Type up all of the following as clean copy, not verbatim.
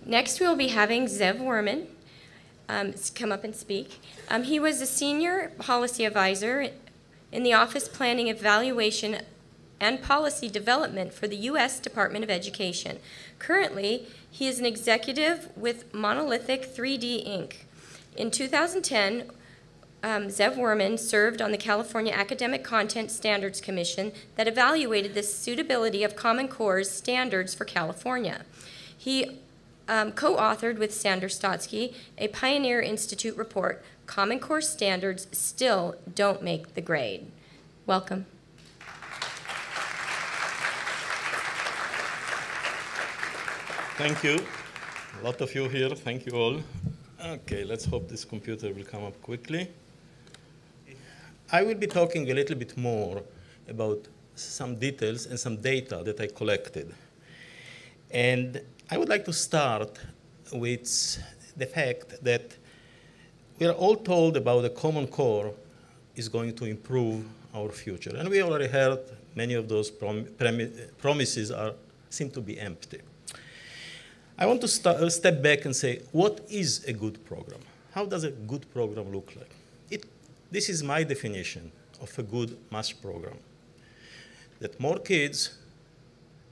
Next, we'll be having Ze'ev Wurman come up and speak. He was a senior policy advisor in the Office Planning, Evaluation, and Policy Development for the U.S. Department of Education. Currently, he is an executive with Monolithic 3D Inc. In 2010, Ze'ev Wurman served on the California Academic Content Standards Commission that evaluated the suitability of Common Core's standards for California. He co-authored with Sander Stotsky a Pioneer Institute report, Common Core Standards Still Don't Make the Grade. Welcome. Thank you. A lot of you here. Thank you all. Okay, let's hope this computer will come up quickly. I will be talking a little bit more about some details and some data that I collected. And I would like to start with the fact that we are all told about the Common Core is going to improve our future. And we already heard many of those promises seem to be empty. I want to step back and say, what is a good program? How does a good program look like? This is my definition of a good math program. That more kids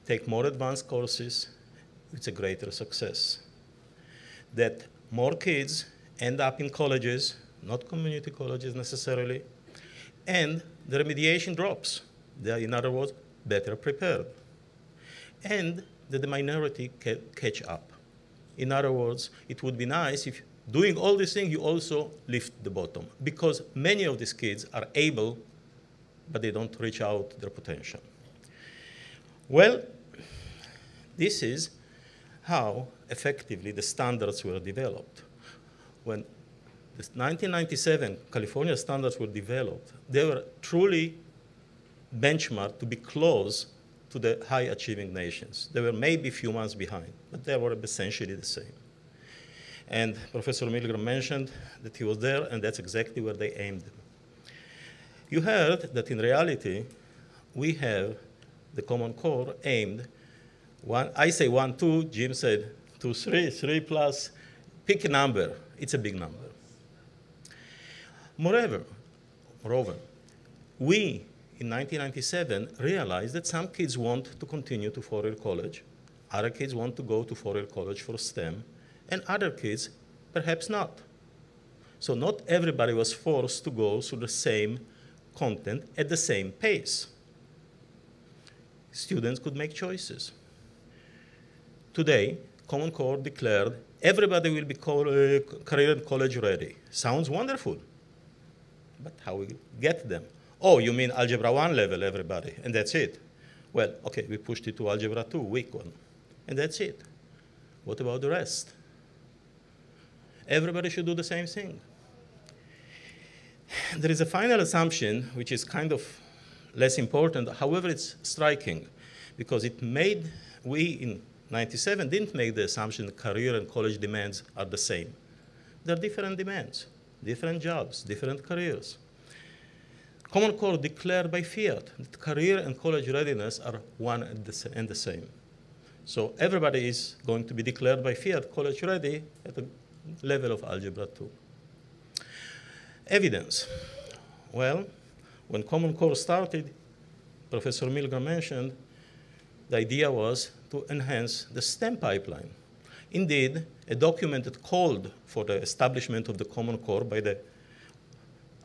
take more advanced courses, it's a greater success. That more kids end up in colleges, not community colleges necessarily, and the remediation drops. They are, in other words, better prepared. And that the minority catch up. In other words, it would be nice if doing all these things, you also lift the bottom, because many of these kids are able, but they don't reach out their potential. Well, this is how effectively the standards were developed. When the 1997 California standards were developed, they were truly benchmarked to be close to the high-achieving nations. They were maybe a few months behind, but they were essentially the same. And Professor Milgram mentioned that he was there, and that's exactly where they aimed. You heard that in reality, we have the Common Core aimed. I say 1, 2, Jim said 2, 3, 3 plus. Pick a number. It's a big number. Moreover, we, in 1997, realized that some kids want to continue to four-year college. Other kids want to go to four-year college for STEM. And other kids, perhaps not. So not everybody was forced to go through the same content at the same pace. Students could make choices. Today, Common Core declared everybody will be career and college ready. Sounds wonderful. But how we get them? Oh, you mean Algebra 1 level, everybody, and that's it. Well, okay, we pushed it to Algebra 2, week 1, and that's it. What about the rest? Everybody should do the same thing. There is a final assumption, which is kind of less important. However, it's striking, because we in 97 didn't make the assumption that career and college demands are the same. They're different demands, different jobs, different careers. Common Core declared by fiat that career and college readiness are one and the same. So everybody is going to be declared by fiat college ready at the level of Algebra 2. Evidence. Well, when Common Core started, Professor Milgram mentioned, the idea was to enhance the STEM pipeline. Indeed, a document that called for the establishment of the Common Core by the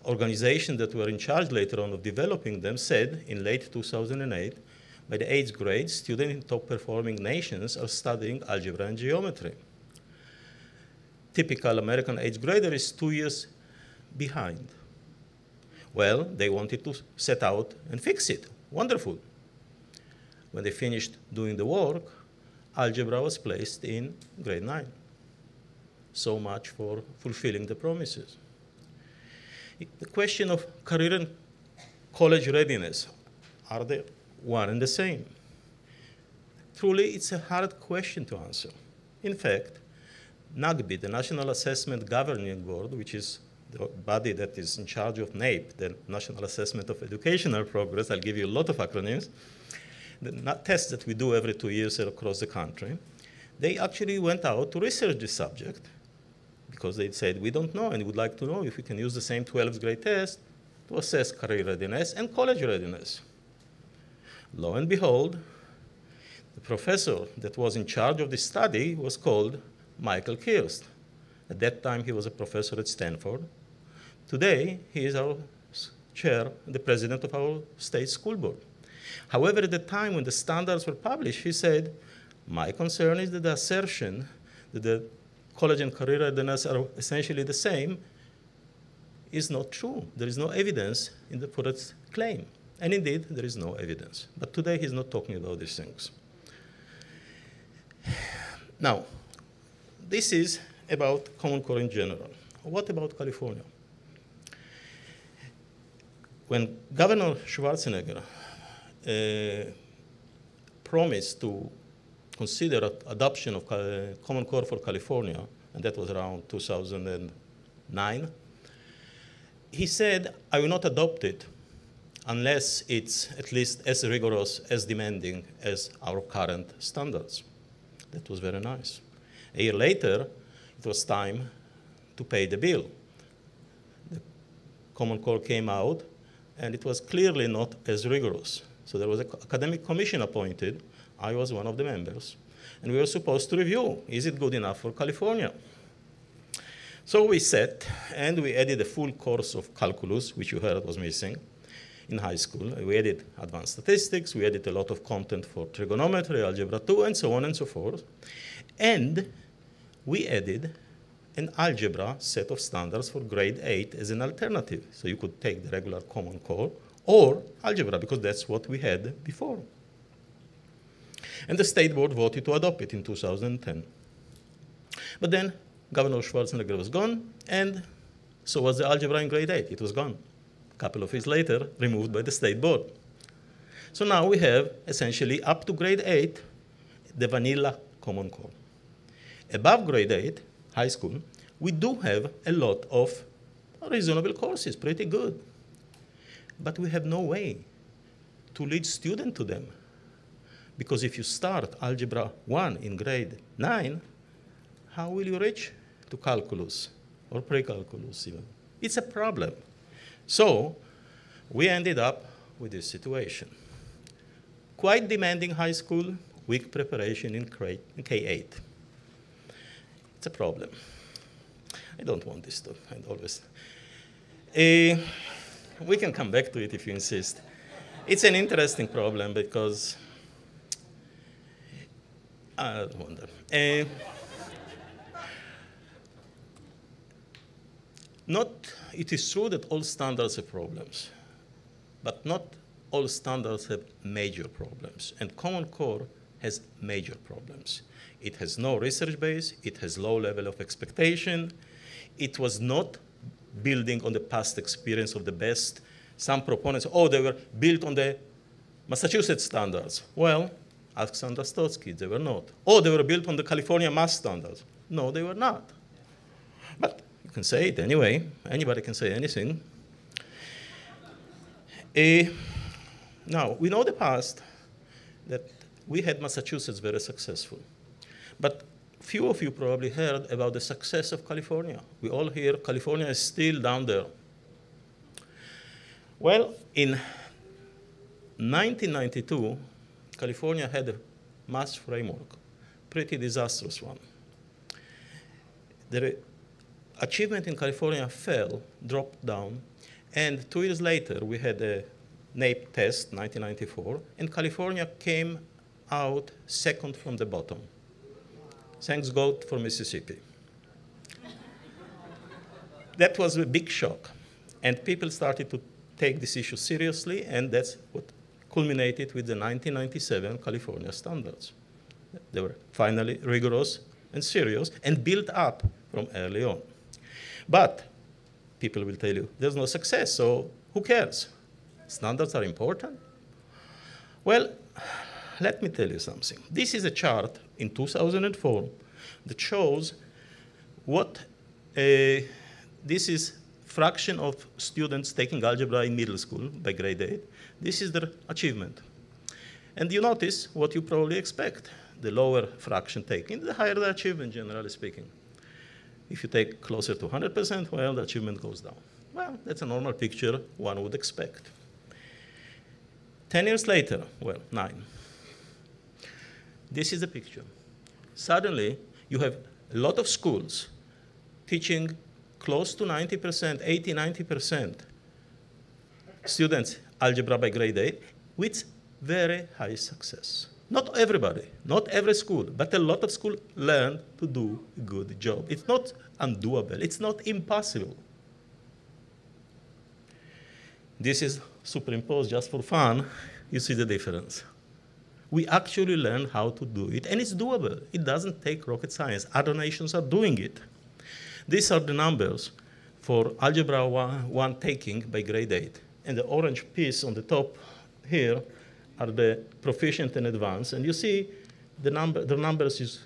organizations that were in charge later on of developing them said in late 2008, by the 8th grade, students in top-performing nations are studying algebra and geometry. Typical American 8th grader is 2 years behind. Well, they wanted to set out and fix it. Wonderful. When they finished doing the work, algebra was placed in grade 9. So much for fulfilling the promises. The question of career and college readiness, are they one and the same? Truly, it's a hard question to answer. In fact, NAGBI, the National Assessment Governing Board, which is the body that is in charge of NAEP, the National Assessment of Educational Progress, I'll give you a lot of acronyms, the tests that we do every 2 years across the country, they actually went out to research this subject because they said, we don't know and would like to know if we can use the same 12th grade test to assess career readiness and college readiness. Lo and behold, the professor that was in charge of this study was called Michael Kirst. At that time, he was a professor at Stanford. Today, he is our chair, the president of our state school board. However, at the time when the standards were published, he said, my concern is that the assertion that the college and career readiness are essentially the same is not true. There is no evidence for its claim. And indeed, there is no evidence. But today, he's not talking about these things. Now, this is about Common Core in general. What about California? When Governor Schwarzenegger promised to consider adoption of Common Core for California, and that was around 2009, he said, I will not adopt it unless it's at least as rigorous, as demanding as our current standards. That was very nice. A year later, it was time to pay the bill. The Common Core came out, and it was clearly not as rigorous. So there was an academic commission appointed. I was one of the members. And we were supposed to review, is it good enough for California? So we sat, and we added a full course of calculus, which you heard was missing in high school. We added advanced statistics. We added a lot of content for trigonometry, algebra 2, and so on and so forth. And we added an algebra set of standards for grade 8 as an alternative. So you could take the regular Common Core or algebra, because that's what we had before. And the state board voted to adopt it in 2010. But then Governor Schwarzenegger was gone, and so was the algebra in grade 8. It was gone. A couple of years later, removed by the state board. So now we have essentially up to grade 8, the vanilla Common Core. Above grade 8, high school, we do have a lot of reasonable courses, pretty good. But we have no way to lead students to them. Because if you start Algebra 1 in grade 9, how will you reach to calculus or pre-calculus even? It's a problem. So we ended up with this situation. Quite demanding high school, weak preparation in K8. It's a problem. I don't want this to end always. We can come back to it if you insist. It's an interesting problem because I wonder. It is true that all standards have problems, but not all standards have major problems. And Common Core has major problems. It has no research base. It has low level of expectation. It was not building on the past experience of the best. Some proponents, oh, they were built on the Massachusetts standards. Well, ask Sandra Stott's kids, they were not. Oh, they were built on the California math standards. No, they were not. But you can say it anyway. Anybody can say anything. Now, we know the past that we had Massachusetts very successful. But few of you probably heard about the success of California. We all hear California is still down there. Well, in 1992, California had a math framework, pretty disastrous one. The achievement in California fell, dropped down, and 2 years later, we had a NAEP test, 1994, and California came out second from the bottom. Thanks God for Mississippi. That was a big shock, and people started to take this issue seriously, and that's what culminated with the 1997 California standards. They were finally rigorous and serious and built up from early on. But people will tell you, there's no success, so who cares? Standards are important. Well, let me tell you something. This is a chart in 2004 that shows what this is fraction of students taking algebra in middle school by grade 8. This is their achievement. And you notice what you probably expect. the lower fraction taken, the higher the achievement, generally speaking. If you take closer to 100%, well, the achievement goes down. Well, that's a normal picture one would expect. 10 years later, well, 9. This is the picture. Suddenly, you have a lot of schools teaching close to 90%, 80, 90% students algebra by grade 8 with very high success. Not everybody, not every school, but a lot of schools learn to do a good job. It's not undoable. It's not impossible. This is superimposed just for fun. You see the difference. We actually learn how to do it, and it's doable. It doesn't take rocket science. Other nations are doing it. These are the numbers for Algebra 1 taking by grade 8. And the orange piece on the top here are the proficient and advanced. And you see the numbers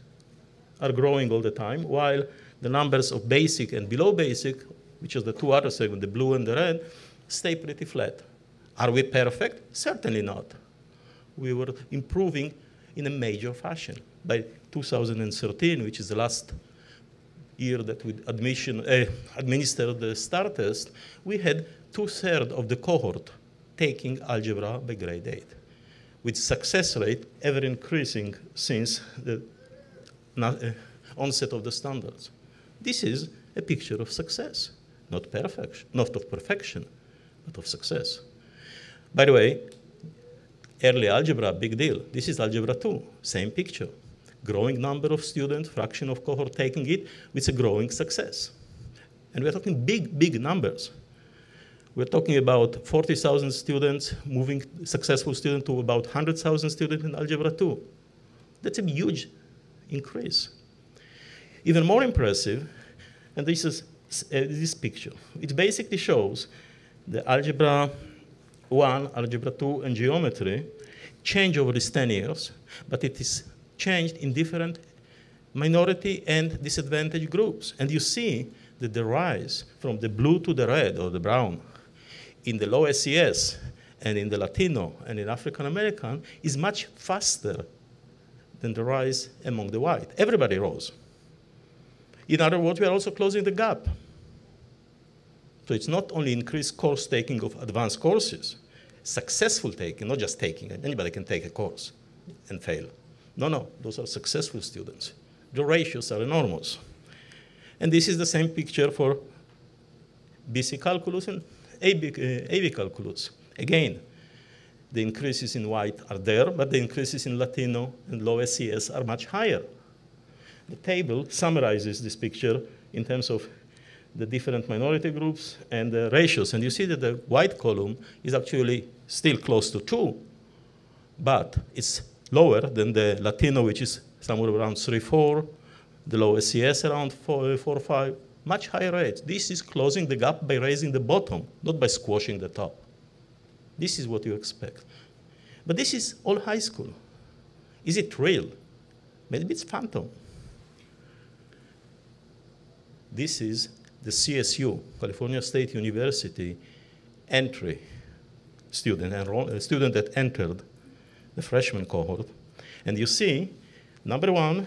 are growing all the time, while the numbers of basic and below basic, which is the two other segments, the blue and the red, stay pretty flat. Are we perfect? Certainly not. We were improving in a major fashion. By 2013, which is the last year that we administered the STAR test, we had 2/3 of the cohort taking algebra by grade 8, with success rate ever increasing since the onset of the standards. This is a picture of success, not of perfection, but of success. By the way, early algebra, big deal. This is algebra 2, same picture. Growing number of students, fraction of cohort taking it with a growing success. And we're talking big, big numbers. We're talking about 40,000 students moving, successful students, to about 100,000 students in algebra 2. That's a huge increase. Even more impressive, and this is this picture. It basically shows the algebra 1, algebra 2, and geometry change over these 10 years, but it is changed in different minority and disadvantaged groups. And you see that the rise from the blue to the red or the brown in the low SES and in the Latino and in African American is much faster than the rise among the white. Everybody rose. In other words, we are also closing the gap. So it's not only increased course taking of advanced courses, successful taking, not just taking. Anybody can take a course and fail. No, those are successful students. The ratios are enormous. And this is the same picture for BC calculus and AV calculus. Again, the increases in white are there, but the increases in Latino and low SES are much higher. The table summarizes this picture in terms of the different minority groups and the ratios. And you see that the white column is actually still close to 2, but it's lower than the Latino, which is somewhere around 3, 4, the low SES around 4, 5, much higher rates. This is closing the gap by raising the bottom, not by squashing the top. This is what you expect. But this is all high school. Is it real? Maybe it's phantom. This is the CSU, California State University, entry student, a student that entered the freshman cohort. And you see, number one,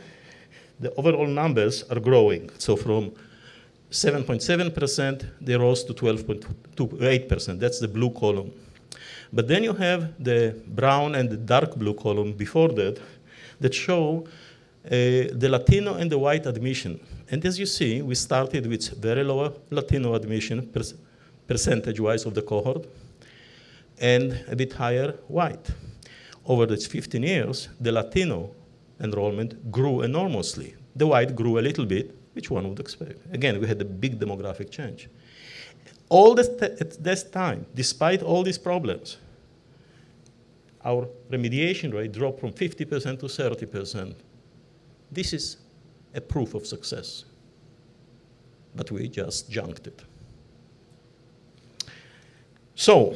the overall numbers are growing. So from 7.7%, they rose to 12.28%. That's the blue column. But then you have the brown and the dark blue column before that show the Latino and the white admission. And as you see, we started with very low Latino admission percentage-wise of the cohort and a bit higher white. Over these 15 years, the Latino enrollment grew enormously. The white grew a little bit, which one would expect. Again, we had a big demographic change. At this time, despite all these problems, our remediation rate dropped from 50% to 30%. This is a proof of success. But we just junked it. So,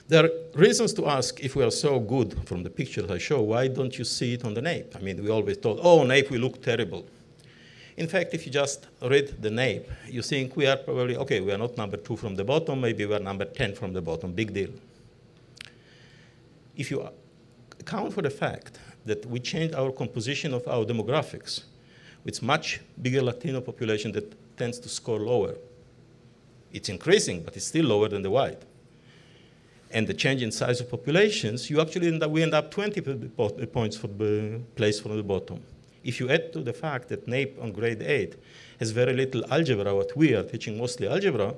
there are reasons to ask, if we are so good from the pictures I show, why don't you see it on the NAEP? I mean, we always thought, oh, NAEP, we look terrible. In fact, if you just read the NAEP, you think we are probably, okay, we are not number 2 from the bottom, maybe we are number 10 from the bottom, big deal. If you account for the fact that we changed our composition of our demographics, with much bigger Latino population that tends to score lower. It's increasing, but it's still lower than the white. And the change in size of populations, we end up 20 points for the place from the bottom. If you add to the fact that NAEP on grade 8 has very little algebra, what we are teaching mostly algebra,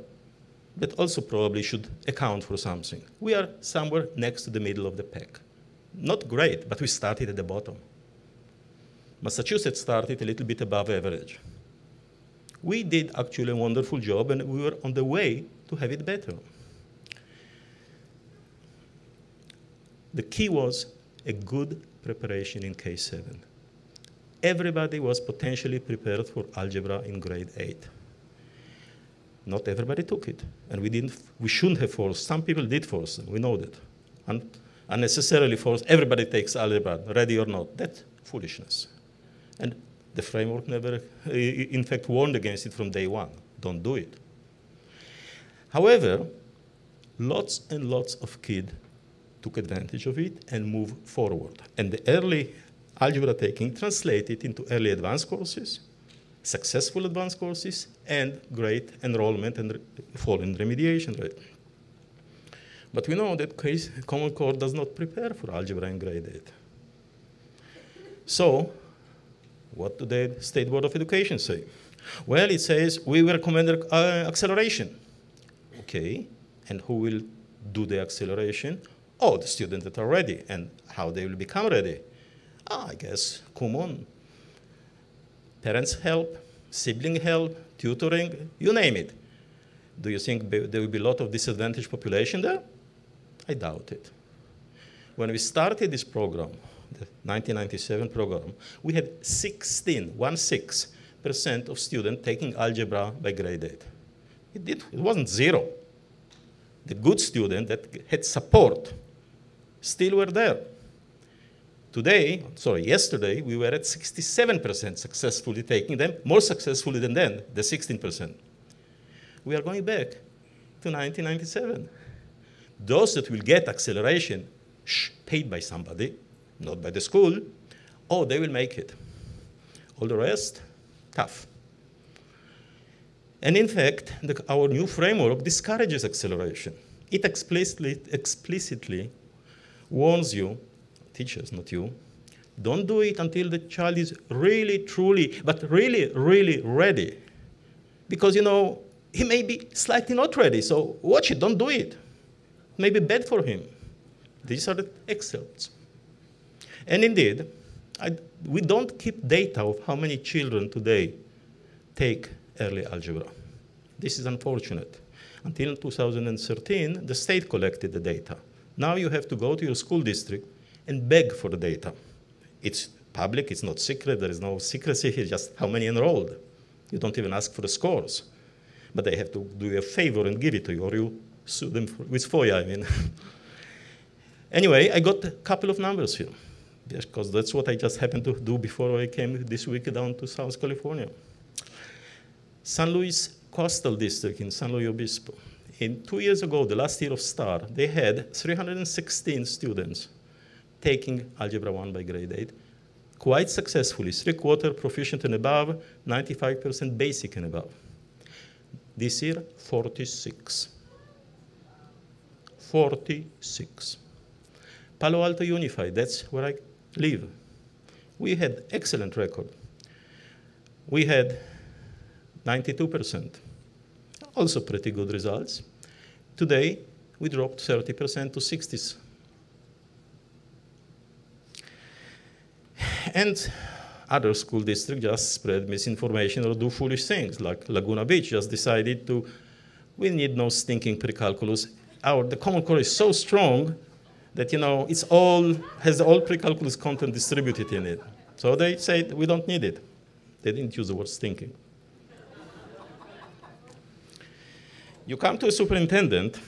that also probably should account for something. We are somewhere next to the middle of the pack. Not great, but we started at the bottom. Massachusetts started a little bit above average. We did actually a wonderful job, and we were on the way to have it better. The key was a good preparation in K7. Everybody was potentially prepared for algebra in grade 8. Not everybody took it, and we shouldn't have forced. Some people did force them, we know that. Unnecessarily forced, everybody takes algebra, ready or not. That's foolishness. And the framework never, in fact, warned against it from day one. Don't do it. However, lots and lots of kids took advantage of it and moved forward. And the early algebra taking translated into early advanced courses, successful advanced courses, and great enrollment and fall in remediation rate. But we know that Common Core does not prepare for algebra in grade 8. So, what do the State Board of Education say? Well, it says, we recommend acceleration. Okay, and who will do the acceleration? Oh, the students that are ready, and how they will become ready. I guess, come on. Parents help, sibling help, tutoring, you name it. Do you think there will be a lot of disadvantaged population there? I doubt it. When we started this program, the 1997 program, we had 16% of students taking algebra by grade 8. It wasn't zero. The good students that had support still were there. Yesterday, we were at 67% successfully taking them, more successfully than then, the 16%. We are going back to 1997. Those that will get acceleration, paid by somebody, not by the school, oh, they will make it. All the rest, tough. And in fact, our new framework discourages acceleration. It explicitly warns you, teachers, not you, don't do it until the child is really, truly, but really, really ready. Because, he may be slightly not ready, so watch it, don't do it. It may be bad for him. These are the excerpts. And indeed, we don't keep data of how many children today take early algebra. This is unfortunate. Until 2013, the state collected the data. Now you have to go to your school district and beg for the data. It's public, it's not secret, there is no secrecy here, just how many enrolled. You don't even ask for the scores. But they have to do you a favor and give it to you, or you sue them with FOIA, I mean. Anyway, I got a couple of numbers here, because that's what I just happened to do before I came this week down to South California. San Luis Coastal District in San Luis Obispo. 2 years ago, the last year of STAR, they had 316 students taking Algebra 1 by grade 8, quite successfully, 3/4 proficient and above, 95% basic and above. This year, 46. 46. Palo Alto Unified, that's where I live. We had excellent record. We had 92%. Also pretty good results. Today, we dropped 30% to 60s. And other school districts just spread misinformation or do foolish things, like Laguna Beach just decided we need no stinking pre-calculus. The Common Core is so strong that, has all pre-calculus content distributed in it. So they said, we don't need it. They didn't use the word stinking. You come to a superintendent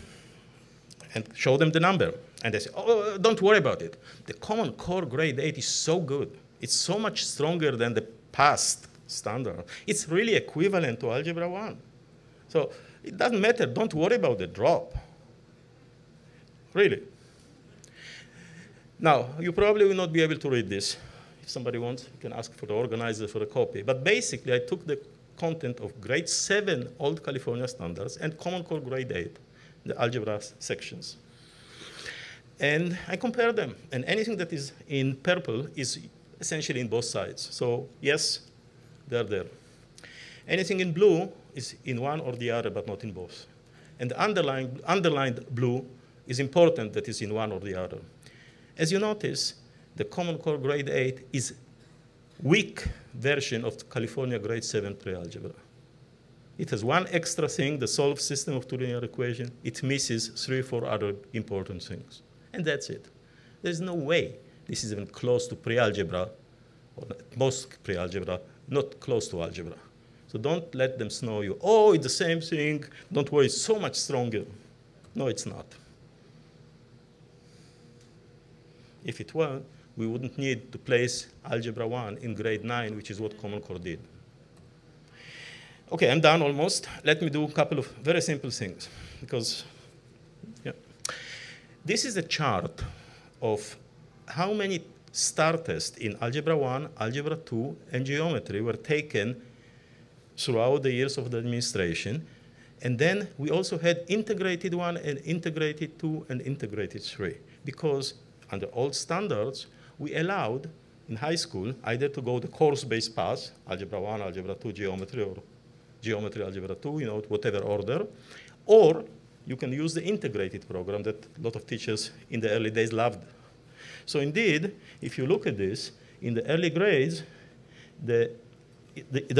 and show them the number. And they say, oh, don't worry about it. The Common Core grade 8 is so good. It's so much stronger than the past standard. It's really equivalent to Algebra 1. So it doesn't matter. Don't worry about the drop. Really. Now, you probably will not be able to read this. If somebody wants, you can ask for the organizer for a copy. But basically, I took the content of grade 7 Old California standards and Common Core grade 8, the algebra sections. And I compared them. And anything that is in purple is essentially in both sides. So yes, they're there. Anything in blue is in one or the other, but not in both. And the underlined blue is important that is in one or the other. As you notice, the Common Core grade 8 is weak version of the California grade 7 pre-algebra. It has one extra thing, the solved system of two linear equations. It misses 3 or 4 other important things. And that's it. There's no way this is even close to pre-algebra, or most pre-algebra, not close to algebra. So don't let them snow you. Oh, it's the same thing. Don't worry, it's so much stronger. No, it's not. If it were, we wouldn't need to place Algebra 1 in grade 9, which is what Common Core did. OK, I'm done almost. Let me do a couple of very simple things. Because, yeah. This is a chart of how many star tests in Algebra 1, Algebra 2, and geometry were taken throughout the years of the administration. And then we also had integrated 1 and integrated 2 and integrated 3. Because under old standards, we allowed in high school either to go the course-based path, Algebra 1, Algebra 2, geometry, or geometry, Algebra 2, you know, whatever order, or you can use the integrated program that a lot of teachers in the early days loved. So indeed, if you look at this, in the early grades, the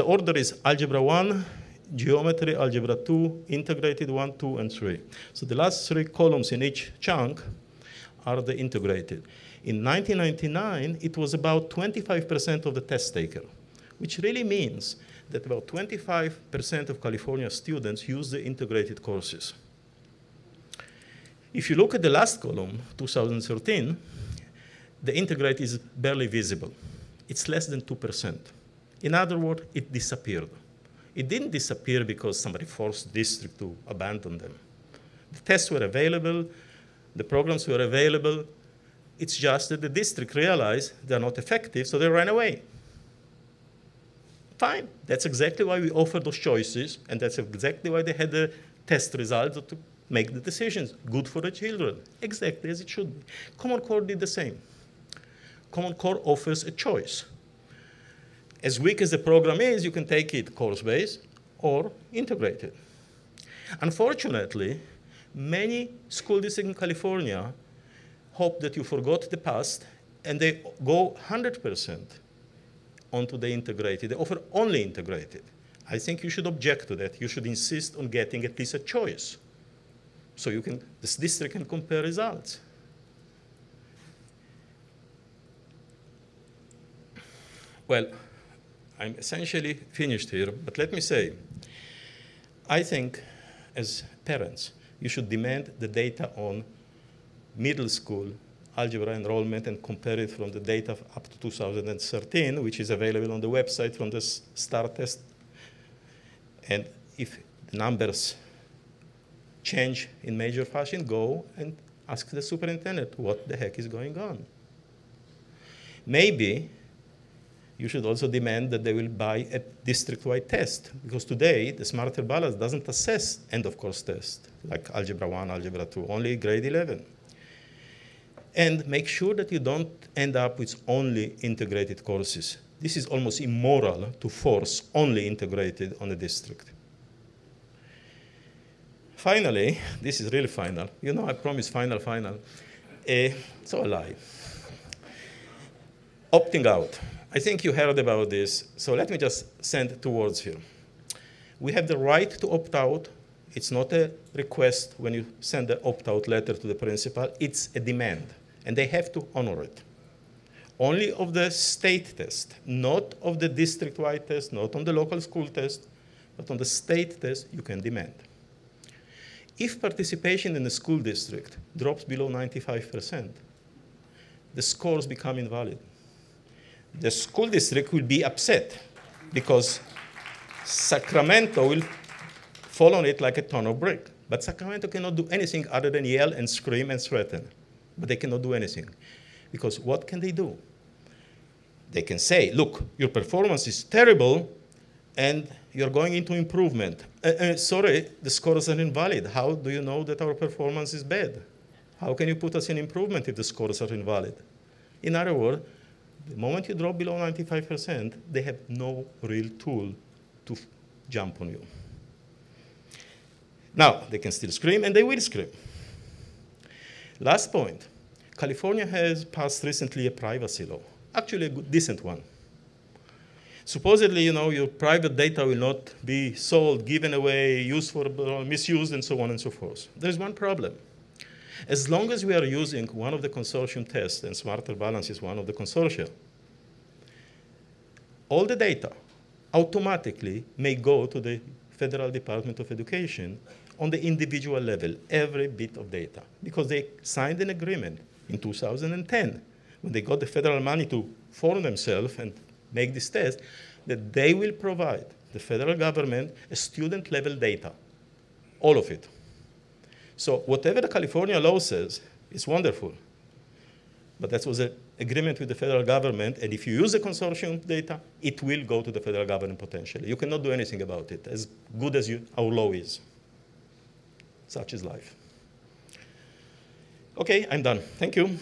order is Algebra 1, geometry, Algebra 2, integrated 1, 2, and 3. So the last 3 columns in each chunk are the integrated. In 1999, it was about 25% of the test taker, which really means that about 25% of California students use the integrated courses. If you look at the last column, 2013, the integrated is barely visible. It's less than 2%. In other words, it disappeared. It didn't disappear because somebody forced the district to abandon them. The tests were available. The programs were available. It's just that the district realized they're not effective, so they ran away. Fine. That's exactly why we offered those choices, and that's exactly why they had the test results to make the decisions. Good for the children, exactly as it should be. Common Core did the same. Common Core offers a choice. As weak as the program is, you can take it course-based or integrated. Unfortunately, many school districts in California hope that you forgot the past, and they go 100% onto the integrated. They offer only integrated. I think you should object to that. You should insist on getting at least a choice, so this district can compare results. Well, I'm essentially finished here, but let me say, I think as parents, you should demand the data on middle school algebra enrollment and compare it from the data up to 2013, which is available on the website from the STAR test. And if the numbers change in major fashion, go and ask the superintendent what the heck is going on. Maybe you should also demand that they will buy a district-wide test, because today the Smarter Balance doesn't assess end-of-course test, like Algebra 1, Algebra 2, only grade 11. And make sure that you don't end up with only integrated courses. This is almost immoral to force only integrated on a district. Finally, this is really final. You know, I promised final. So a lie. Opting out. I think you heard about this, so let me just send 2 words here. We have the right to opt out. It's not a request when you send the opt-out letter to the principal. It's a demand, and they have to honor it. Only of the state test, not of the district-wide test, not on the local school test, but on the state test, you can demand. If participation in the school district drops below 95%, the scores become invalid. The school district will be upset because Sacramento will fall on it like a ton of brick. But Sacramento cannot do anything other than yell and scream and threaten. But they cannot do anything. Because what can they do? They can say, look, your performance is terrible, and you're going into improvement. Sorry, the scores are invalid. How do you know that our performance is bad? How can you put us in improvement if the scores are invalid? In other words, the moment you drop below 95%, they have no real tool to jump on you. Now, they can still scream, and they will scream. Last point. California has passed recently a privacy law, actually a decent one. Supposedly, your private data will not be sold, given away, used for misused, and so on and so forth. There's one problem. As long as we are using one of the consortium tests, and Smarter Balance is one of the consortia, all the data automatically may go to the Federal Department of Education on the individual level, every bit of data, because they signed an agreement in 2010, when they got the federal money to form themselves and make this test, that they will provide the federal government a student-level data, all of it. So whatever the California law says is wonderful, but that was an agreement with the federal government, and if you use the consortium data, it will go to the federal government potentially. You cannot do anything about it, as good as our law is. Such is life. Okay, I'm done. Thank you.